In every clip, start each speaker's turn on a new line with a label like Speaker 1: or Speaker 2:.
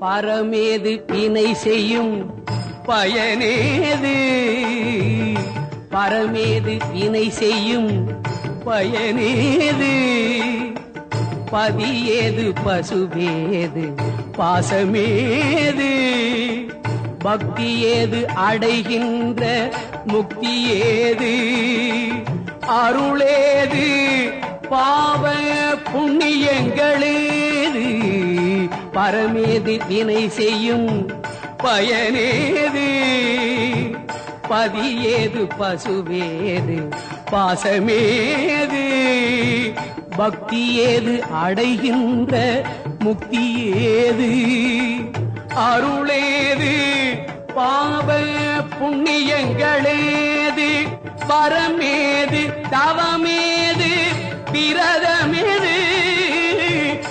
Speaker 1: பரமேது வினை செய்யும் பயனேது, பரமேது வினை செய்யும் பயனேது, பதியேது பசுவேது பாசமேது, பக்தியேது அடைகின்ற முக்தியேது, அருளேது பாவ புண்ணியங்களேது, பரமேது வினை செய்யும் பயனேது, பதியேது பசுவேது பாசமேது, பக்தியேது அடைகின்ற முக்தியேது, அருளேது பாவ புண்ணியங்களேது, பரமேது தவமேது விரதமேது,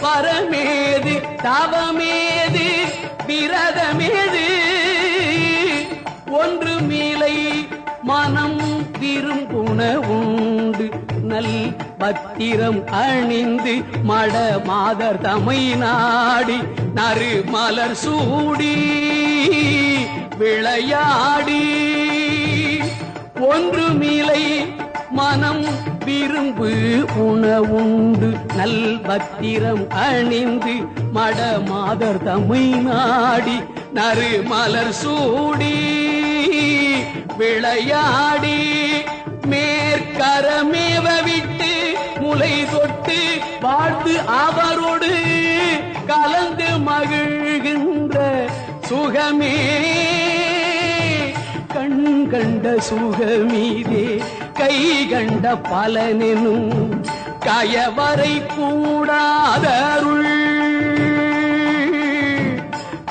Speaker 1: பரமேது தவமேது விரதமேது, ஒன்று மீளை மனம் விரும்புண உண்டு, நல் பத்திரம் அணிந்து மட மாதர் தமை நாடி, நறு மலர் சூடி விளையாடி, ஒன்று மீளை மனம் விரும்பு உணவுண்டு, நல் பத்திரம் அணிந்து மட மாதர் தமை நாடி, நறு மலர் சூடி விளையாடி, மேற்கரமேவ விட்டு முலை தொட்டு வாழ்த்து அவரோடு கலந்து மகிழ்கின்ற சுகமே, கண் கண்ட சுகமீதே கை கண்ட பலனெனும் கயவரை கூடாதருள்,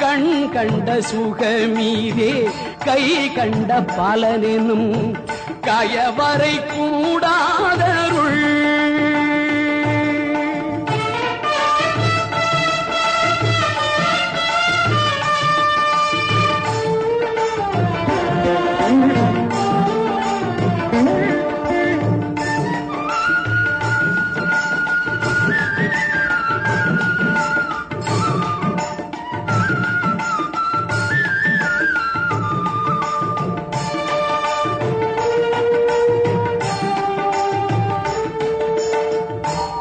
Speaker 1: கண் கண்ட சுகமீதே கை கண்ட பலனெனும் கயவரை கூடாதருள்.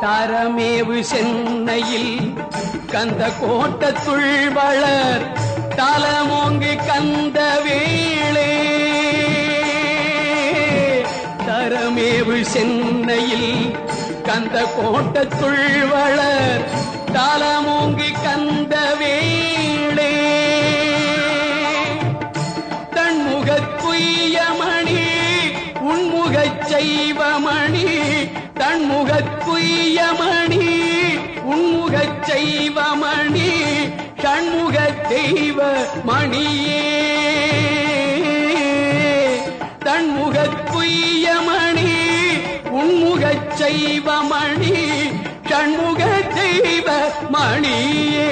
Speaker 1: தரமேவு சென்னையில் கந்த கோட்டத்துள் வளர் தலமோங்கு கந்த வேளே, தரமேவு சென்னையில் கந்த கோட்டத்துள் வளர் தலமோங்கு கந்த வேளே, தன்முகக்குய்யமணி உன்முகச் செய்வமணி, தன்முகக்குய்யமணி உன்முகச் செய்வமணி, ஷண்முக தெய்வ மணியே, தன்முகக்குய்யமணி உன்முகச் செய்வமணி, ஷண்முக தெய்வ மணியே.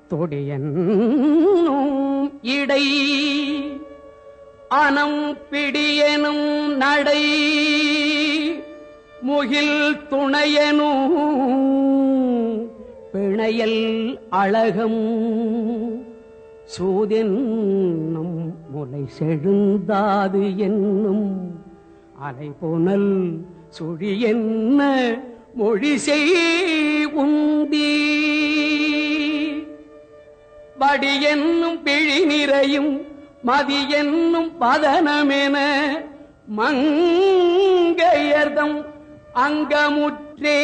Speaker 1: தொடியனும் இடை அனம் பிடியனும் நடை முகில் துணையனும் பிணையல் அழகம் சூதென்னும் முலை செழுந்தாது என்னும் அலைபோனல் சுழி என்ன மொழி செய் உந்தி படி என்னும் பிழி நிறையும் மதி என்னும் பதனமென மங்கையர்தம் அங்கமுற்றே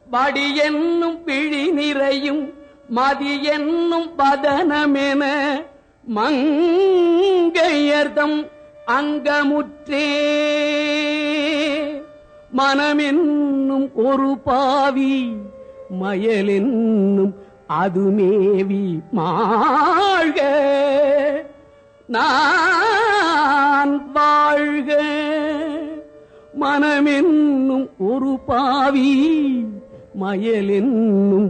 Speaker 1: படி என்னும் பிழி நிறையும் மதி என்னும் பதனமென மங்கையர்தம் அங்கமுற்றே மனமென்னும் ஒரு பாவி மயலென்னும் அதுமேவி மாழ்க நான் வாழ்க மனமென்னும் ஒரு பாவி மயலென்னும்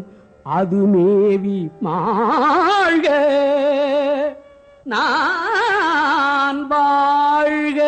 Speaker 1: அதுமேவி மாழ்க நான் வாழ்க.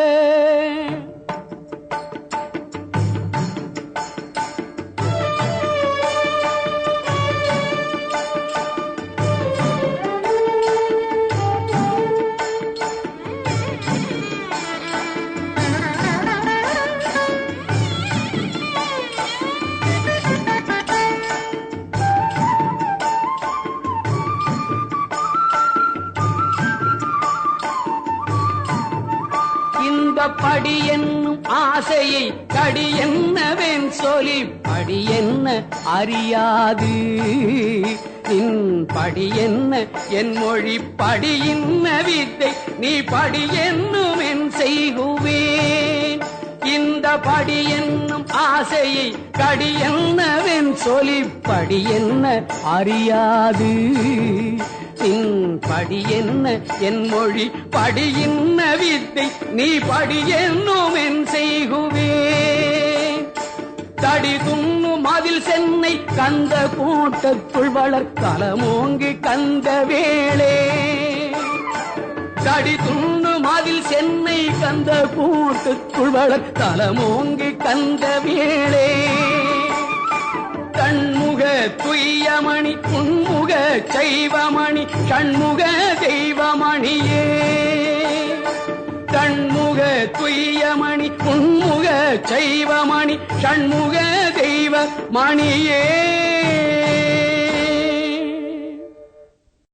Speaker 1: படி என்னும் ஆசையை கடி என்னவென் சொல்லி படி என்ன அறியாது நின் படி என்ன என் மொழி படி இன்ன வித்தை நீ படி என்னும் என் செய்குவேன் இந்த படி என்னும் ஆசையை கடி என்னவென் சொல்லி படி என்ன அறியாது படி என்ன என் மொழி படி இன்ன வித்தை நீ படி என்னும் என் செய்குவேன் தடி துண்ணு மதில் சென்னை கந்த கூட்டத்துள் வளர் கலமோங்கி கந்த வேளே தடி துண்ணு மதில் சென்னை கந்த கூட்டத்துள் வளர் கலமோங்கி கந்த வேளே கண்முக துய்யமணி உன்முக செய்வமணி ஷண்முக தெய்வமணியே கண்முக துய்யமணி உன்முக செய்வமணி ஷண்முக தெய்வ மணியே.